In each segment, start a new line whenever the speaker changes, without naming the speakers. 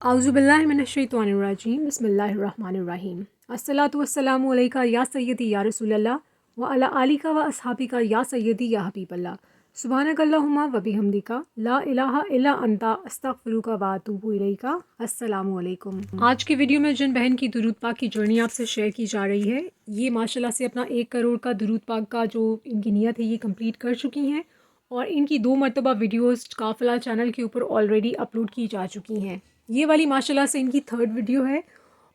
अऊज़ु बिल्लाहि मिनश्शैतानिर्रजीम बिस्मिल्लाहिर्रहमानिर्रहीम अस्सलातु वस्सलामु अलैका या सय्यदी या रसूलल्लाह व अला आलिका व अस्हाबिका या सय्यदी या हबीबल्लाह सुब्हानकल्लाहुम्मा व बिहम्दिका ला इलाहा इल्ला अंता अस्तगफिरुका व अतूबु इलैका। अस्सलामु अलैकुम। आज की वीडियो में जिन बहन की दुरूद पाक की जर्नी आपसे शेयर की जा रही है, ये माशाल्लाह से अपना 1 करोड़ का दुरूद पाक का जो इनकी नियत है ये कंप्लीट कर चुकी हैं और इनकी 2 मरतबा वीडियोज़ काफ़िला चैनल के ऊपर ऑलरेडी अपलोड की जा चुकी हैं। ये वाली माशाल्लाह से इनकी 3rd वीडियो है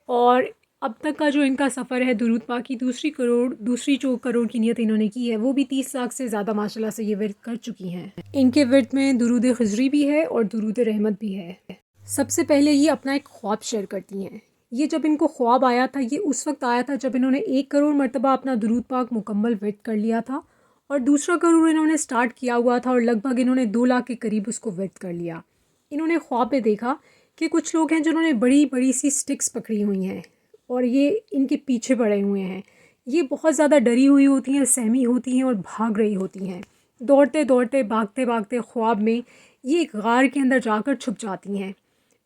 और अब तक का जो इनका सफ़र है दुरूद पाक की दूसरी जो करोड़ की नियत इन्होंने की है वो भी 30 लाख से ज़्यादा माशाल्लाह से ये विर्द कर चुकी हैं। इनके विर्द में दुरूद खिज़री भी है और दुरूद रहमत भी है। सबसे पहले ये अपना एक ख्वाब शेयर करती हैं। ये जब इनको ख्वाब आया था ये उस वक्त आया था जब इन्होंने 1 करोड़ मरतबा अपना दुरूद पाक मुकम्मल विर्द कर लिया था और दूसरा करोड़ इन्होंने स्टार्ट किया हुआ था और लगभग इन्होंने 2 लाख के करीब उसको विर्द कर लिया। इन्होंने ख्वाब में देखा कि कुछ लोग हैं जिन्होंने बड़ी बड़ी सी स्टिक्स पकड़ी हुई हैं और ये इनके पीछे पड़े हुए हैं। ये बहुत ज़्यादा डरी हुई होती हैं, सहमी होती हैं और भाग रही होती हैं। दौड़ते दौड़ते भागते भागते ख्वाब में ये एक गार के अंदर जाकर छुप जाती हैं।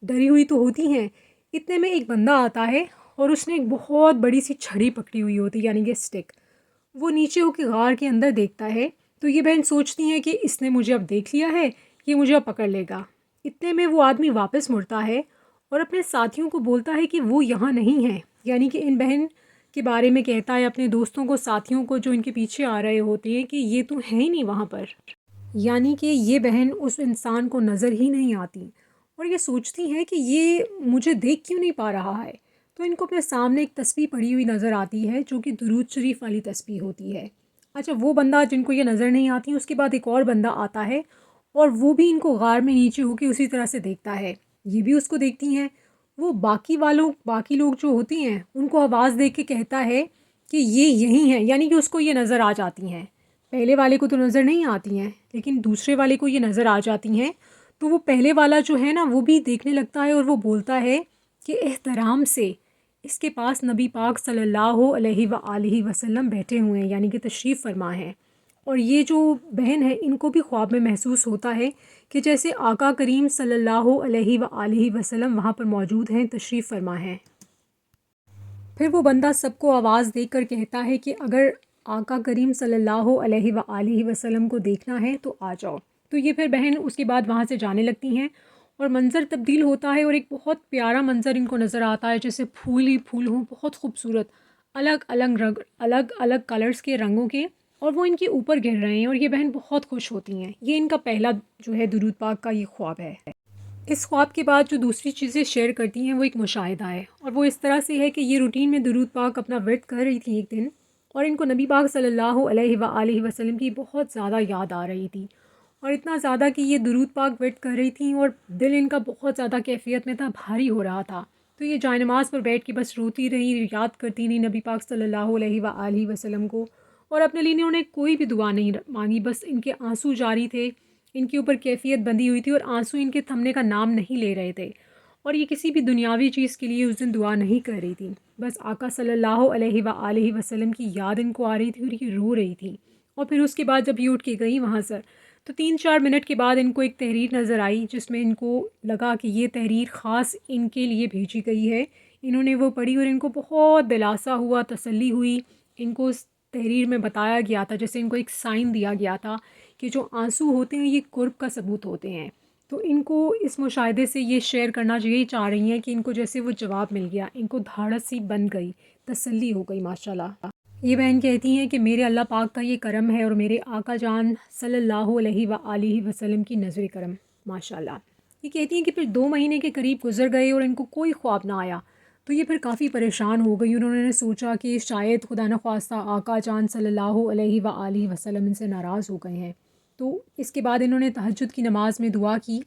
डरी हुई तो होती हैं, इतने में एक बंदा आता है और उसने एक बहुत बड़ी सी छड़ी पकड़ी हुई होती है, यानी कि स्टिक। वो नीचे होकर गार के अंदर देखता है तो ये बहन सोचती हैं कि इसने मुझे अब देख लिया है, ये मुझे अब पकड़ लेगा। इतने में वो आदमी वापस मुड़ता है और अपने साथियों को बोलता है कि वो यहाँ नहीं है, यानी कि इन बहन के बारे में कहता है अपने दोस्तों को, साथियों को जो इनके पीछे आ रहे होते हैं कि ये तो है ही नहीं वहाँ पर, यानी कि ये बहन उस इंसान को नज़र ही नहीं आती और ये सोचती है कि ये मुझे देख क्यों नहीं पा रहा है। तो इनको अपने सामने एक तस्बीह पड़ी हुई नज़र आती है जो कि दुरूद शरीफ वाली तस्बीह होती है। अच्छा, वो बंदा जिनको ये नज़र नहीं आती, उसके बाद एक और बंदा आता है और वो भी इनको गार में नीचे होकर उसी तरह से देखता है। ये भी उसको देखती हैं। वो बाकी लोग जो होती हैं उनको आवाज़ दे के कहता है कि ये यहीं हैं, यानी कि उसको ये नज़र आ जाती हैं। पहले वाले को तो नज़र नहीं आती हैं लेकिन दूसरे वाले को ये नज़र आ जाती हैं। तो वो पहले वाला जो है ना वो भी देखने लगता है और वो बोलता है कि एहतराम से इसके पास नबी पाक सल्लल्लाहु अलैहि वसल्लम बैठे हुए हैं, यानी कि तशरीफ़ फरमा है। और ये जो बहन है इनको भी ख्वाब में महसूस होता है कि जैसे आका करीम सल्लल्लाहु अलैहि वसल्लम वहाँ पर मौजूद हैं, तशरीफ़ फरमा हैं। फिर वो बंदा सबको आवाज़ देकर कहता है कि अगर आका करीम सल्लल्लाहु अलैहि वसल्लम को देखना है तो आ जाओ। तो ये फिर बहन उसके बाद वहाँ से जाने लगती हैं और मंज़र तब्दील होता है और एक बहुत प्यारा मंज़र इनको नज़र आता है, जैसे फूल ही फूल हों, बहुत खूबसूरत, अलग अलग रंग, अलग अलग कलर्स के रंगों के, और वो इनके ऊपर गिर रहे हैं और ये बहन बहुत खुश होती हैं। ये इनका पहला जो है दुरूद पाक का ये ख्वाब है। इस ख्वाब के बाद जो दूसरी चीज़ें शेयर करती हैं वो एक मुशाहिदा है और वो इस तरह से है कि ये रूटीन में दुरूद पाक अपना विर्द कर रही थी एक दिन और इनको नबी पाक सल्लल्लाहु अलैहि वसल्लम की बहुत ज़्यादा याद आ रही थी और इतना ज़्यादा कि ये दुरूद पाक विर्द कर रही थी और दिल इनका बहुत ज़्यादा कैफियत में था, भारी हो रहा था। तो ये जायनमाज़ पर बैठ के बस रोती रही, याद करती रही नबी पाक सल्लल्लाहु अलैहि वसल्लम को और अपने लिए इन्होंने कोई भी दुआ नहीं मांगी, बस इनके आंसू जारी थे, इनके ऊपर कैफियत बंधी हुई थी और आंसू इनके थमने का नाम नहीं ले रहे थे और ये किसी भी दुनियावी चीज़ के लिए उस दिन दुआ नहीं कर रही थी। बस आका सल्लल्लाहु अलैहि वसल्लम की याद इनको आ रही थी और ये रो रही थी। और फिर उसके बाद जब ये उठ के गई वहाँ से तो 3-4 मिनट के बाद इनको एक तहरीर नज़र आई जिसमें इनको लगा कि ये तहरीर ख़ास इनके लिए भेजी गई है। इन्होंने वो पढ़ी और इनको बहुत दिलासा हुआ, तसल्ली हुई। इनको उस तहरीर में बताया गया था, जैसे इनको एक साइन दिया गया था कि जो आंसू होते हैं ये कुर्ब का सबूत होते हैं। तो इनको इस मुशाहिदे से ये शेयर करना यही चाह रही हैं कि इनको जैसे वो जवाब मिल गया, इनको धाड़स सी बन गई, तसल्ली हो गई माशाल्लाह। ये बहन कहती हैं कि मेरे अल्लाह पाक का ये करम है और मेरे आका जान सल्लल्लाहु अलैहि वसल्लम की नज़र करम माशाल्लाह। ये कहती हैं कि फिर 2 महीने के करीब गुजर गए और इनको कोई ख्वाब ना आया। तो ये फिर काफ़ी परेशान हो गई। उन्होंने सोचा कि शायद खुदा न ख्वास्ता आका जान सल्लल्लाहु अलैहि वसल्लम इनसे नाराज़ हो गए हैं। तो इसके बाद इन्होंने तहज्जुद की नमाज़ में दुआ की।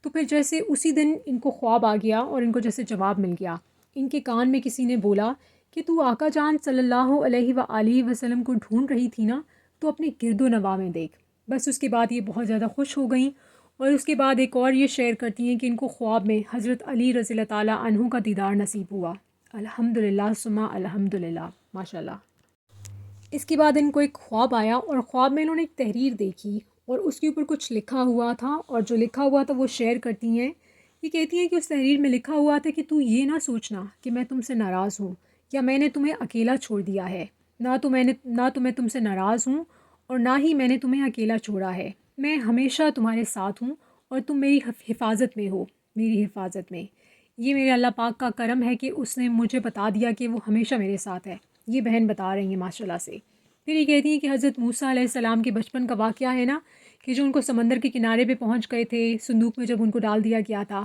तो फिर जैसे उसी दिन इनको ख्वाब आ गया और इनको जैसे जवाब मिल गया। इनके कान में किसी ने बोला कि तू आका जान सल्लल्लाहु अलैहि वसल्लम को ढूंढ रही थी ना, तो अपने गिरदो नवा में देख। बस उसके बाद ये बहुत ज़्यादा खुश हो गई और उसके बाद एक और ये शेयर करती हैं कि इनको ख्वाब में हज़रत अली रज़ी ताला अन्हु का दीदार नसीब हुआ। अल्हम्दुलिल्लाह सुम्मा अल्हम्दुलिल्लाह माशाल्लाह। इसके बाद इनको एक ख्वाब आया और ख्वाब में इन्होंने एक तहरीर देखी और उसके ऊपर कुछ लिखा हुआ था और जो लिखा हुआ था वो शेयर करती हैं یہ کہتی ہیں کہ اس تحریر میں لکھا ہوا تھا کہ تو یہ نہ سوچنا کہ میں تم سے ناراض ہوں یا میں نے تمہیں اکیلا چھوڑ دیا ہے، نہ تو میں تم سے ناراض ہوں اور نہ ہی میں نے تمہیں اکیلا چھوڑا ہے، میں ہمیشہ تمہارے ساتھ ہوں اور تم میری حفاظت میں ہو، میری حفاظت میں۔ یہ میرے اللہ پاک کا کرم ہے کہ اس نے مجھے بتا دیا کہ وہ ہمیشہ میرے ساتھ ہے۔ یہ بہن بتا رہی ہیں ماشاءاللہ سے۔ پھر یہ کہتی ہیں کہ حضرت موسیٰ علیہ السلام کے بچپن کا واقعہ ہے نا، کہ جو ان کو سمندر کے کنارے پہ پہنچ گئے تھے، صندوق میں جب ان کو ڈال دیا گیا تھا،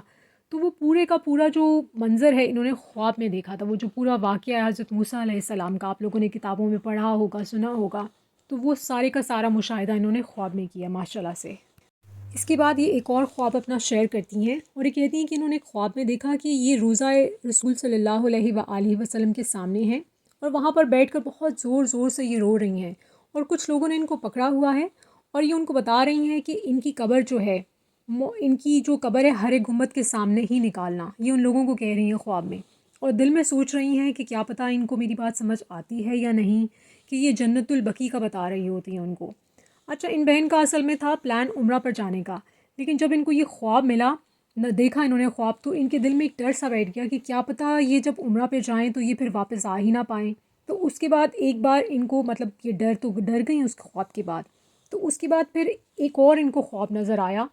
تو وہ پورے کا پورا جو منظر ہے انہوں نے خواب میں دیکھا تھا۔ وہ جو پورا واقعہ ہے حضرت موسیٰ علیہ السلام کا، آپ لوگوں نے کتابوں میں پڑھا ہوگا، سنا ہوگا، تو وہ سارے کا سارا مشاہدہ انہوں نے خواب میں کیا ماشاءاللہ سے۔ اس کے بعد یہ ایک اور خواب اپنا شیئر کرتی ہیں اور یہ کہتی ہیں کہ انہوں نے خواب میں دیکھا کہ یہ روضہ رسول صلی اللہ علیہ وآلہ وسلم کے سامنے ہیں اور وہاں پر بیٹھ کر بہت زور زور سے یہ رو رہی ہیں اور کچھ لوگوں نے ان کو پکڑا ہوا ہے اور یہ ان کو بتا رہی ہیں کہ ان کی قبر جو ہے، ان کی جو قبر ہے ہر ایک گنبد کے سامنے ہی نکالنا، یہ ان لوگوں کو کہہ رہی ہیں خواب میں، اور دل میں سوچ رہی ہیں کہ کیا پتہ ان کو میری بات سمجھ آتی ہے یا نہیں، کہ یہ جنت البقیع کا بتا رہی ہوتی ہیں ان کو۔ اچھا، ان بہن کا اصل میں تھا پلان عمرہ پر جانے کا، لیکن جب ان کو یہ خواب ملا، نہ دیکھا انہوں نے خواب، تو ان کے دل میں ایک ڈر سا بیٹھ گیا کہ کیا پتہ یہ جب عمرہ پہ جائیں تو یہ پھر واپس آ ہی نہ پائیں۔ تو اس کے بعد ایک بار ان کو مطلب یہ ڈر گئی اس خواب کے بعد، تو اس کے بعد پھر ایک اور ان کو خواب نظر آیا،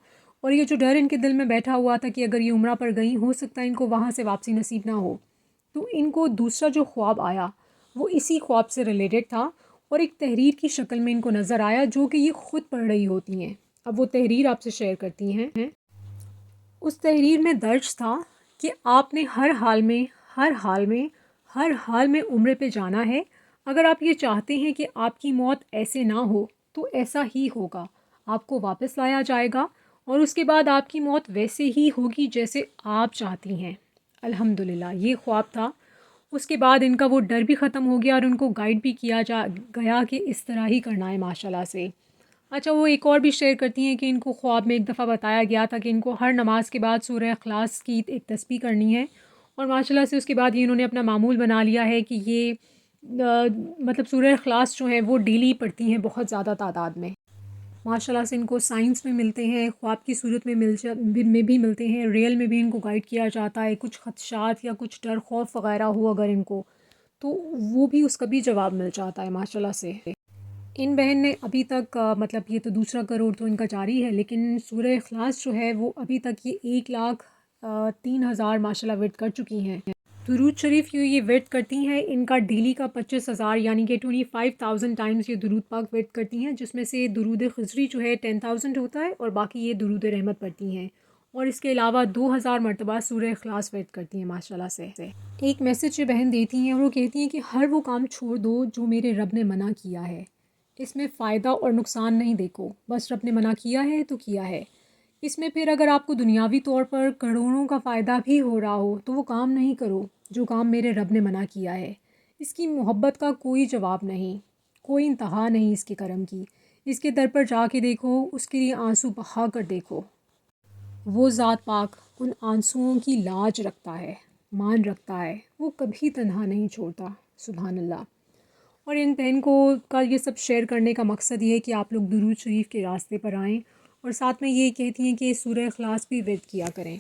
اور یہ جو ڈر ان کے دل میں بیٹھا ہوا تھا کہ اگر یہ عمرہ پر گئی، ہو سکتا ہے ان کو وہاں سے واپسی نصیب نہ ہو، تو ان کو دوسرا جو خواب آیا وہ اسی خواب سے ریلیٹڈ تھا اور ایک تحریر کی شکل میں ان کو نظر آیا جو کہ یہ خود پڑھ رہی ہوتی ہیں۔ اب وہ تحریر آپ سے شیئر کرتی ہیں۔ اس تحریر میں درج تھا کہ آپ نے ہر حال میں عمرے پہ جانا ہے۔ اگر آپ یہ چاہتے ہیں کہ آپ کی موت ایسے نہ ہو تو ایسا ہی ہوگا، آپ کو واپس لایا جائے گا اور اس کے بعد آپ کی موت ویسے ہی ہوگی جیسے آپ چاہتی ہیں۔ الحمدللہ، یہ خواب تھا۔ اس کے بعد ان کا وہ ڈر بھی ختم ہو گیا اور ان کو گائیڈ بھی کیا گیا کہ اس طرح ہی کرنا ہے ماشاءاللہ سے۔ اچھا، وہ ایک اور بھی شیئر کرتی ہیں کہ ان کو خواب میں ایک دفعہ بتایا گیا تھا کہ ان کو ہر نماز کے بعد سورہ اخلاص کی ایک تسبیح کرنی ہے، اور ماشاءاللہ سے اس کے بعد یہ انہوں نے اپنا معمول بنا لیا ہے کہ یہ مطلب سورہ اخلاص جو ہیں وہ ڈیلی پڑھتی ہیں بہت زیادہ تعداد میں۔ ماشاءاللہ سے ان کو سائنس میں ملتے ہیں، خواب کی صورت میں میں بھی ملتے ہیں، ریئل میں بھی ان کو گائیڈ کیا جاتا ہے۔ کچھ خدشات یا کچھ ڈر خوف وغیرہ ہو اگر ان کو، تو وہ بھی اس کا بھی جواب مل جاتا ہے ماشاءاللہ سے۔ ان بہن نے ابھی تک مطلب یہ تو دوسرا کروڑ تو ان کا جاری ہے، لیکن سورہ اخلاص جو ہے وہ ابھی تک یہ 1,03,000 ماشاءاللہ ورد کر چکی ہیں۔ درود شریف یہ ورد کرتی ہیں، ان کا ڈیلی کا 25,000 یعنی کہ 25,000 ٹائمز یہ درود پاک ورد کرتی ہیں، جس میں سے درود خضری جو ہے 10,000 ہوتا ہے اور باقی یہ درود رحمت پڑھتی ہیں، اور اس کے علاوہ 2,000 مرتبہ سورہ اخلاص ورد کرتی ہیں ماشاءاللہ سے۔ ایک میسج یہ بہن دیتی ہیں اور وہ کہتی ہیں کہ ہر وہ کام چھوڑ دو جو میرے رب نے منع کیا ہے، اس میں فائدہ اور نقصان نہیں دیکھو، بس رب نے منع کیا ہے تو کیا ہے۔ اس میں پھر اگر آپ کو دنیاوی طور پر کروڑوں کا فائدہ بھی ہو رہا ہو تو وہ کام نہیں کرو جو کام میرے رب نے منع کیا ہے۔ اس کی محبت کا کوئی جواب نہیں، کوئی انتہا نہیں اس کے کرم کی۔ اس کے در پر جا کے دیکھو، اس کے لیے آنسو بہا کر دیکھو، وہ ذات پاک ان آنسوؤں کی لاج رکھتا ہے، مان رکھتا ہے، وہ کبھی تنہا نہیں چھوڑتا۔ سبحان اللہ۔ اور ان بہن کو کا یہ سب شیئر کرنے کا مقصد یہ ہے کہ آپ لوگ درود شریف کے راستے پر آئیں، اور ساتھ میں یہ کہتی ہیں کہ سورہ اخلاص بھی ورد کیا کریں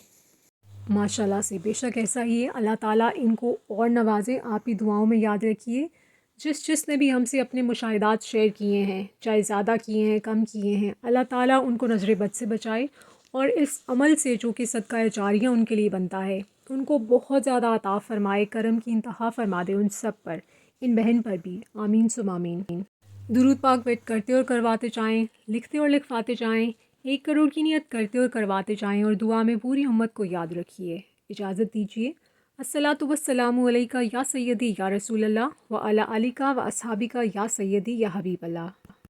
ماشاءاللہ سے۔ بے شک ایسا ہی ہے، اللہ تعالیٰ ان کو اور نوازے، آپ بھی دعاؤں میں یاد رکھیے۔ جس نے بھی ہم سے اپنے مشاہدات شیئر کیے ہیں، چاہے زیادہ کیے ہیں کم کیے ہیں، اللہ تعالیٰ ان کو نظر بد سے بچائے، اور اس عمل سے جو کہ صدقہ جاریہ ان کے لیے بنتا ہے ان کو بہت زیادہ عطا فرمائے، کرم کی انتہا فرما دے ان سب پر، ان بہن پر بھی، آمین ثم آمین۔ درود پاک ورد کرتے اور کرواتے جائیں، لکھتے اور لکھواتے جائیں، 1 کروڑ کی نیت کرتے اور کرواتے جائیں، اور دعا میں پوری امت کو یاد رکھیے۔ اجازت دیجیے۔ الصلاۃ والسلام علیکہ یا سیدی یا رسول اللہ وعلی آلکہ و اصحابکہ یا سیدی یا حبیب اللہ۔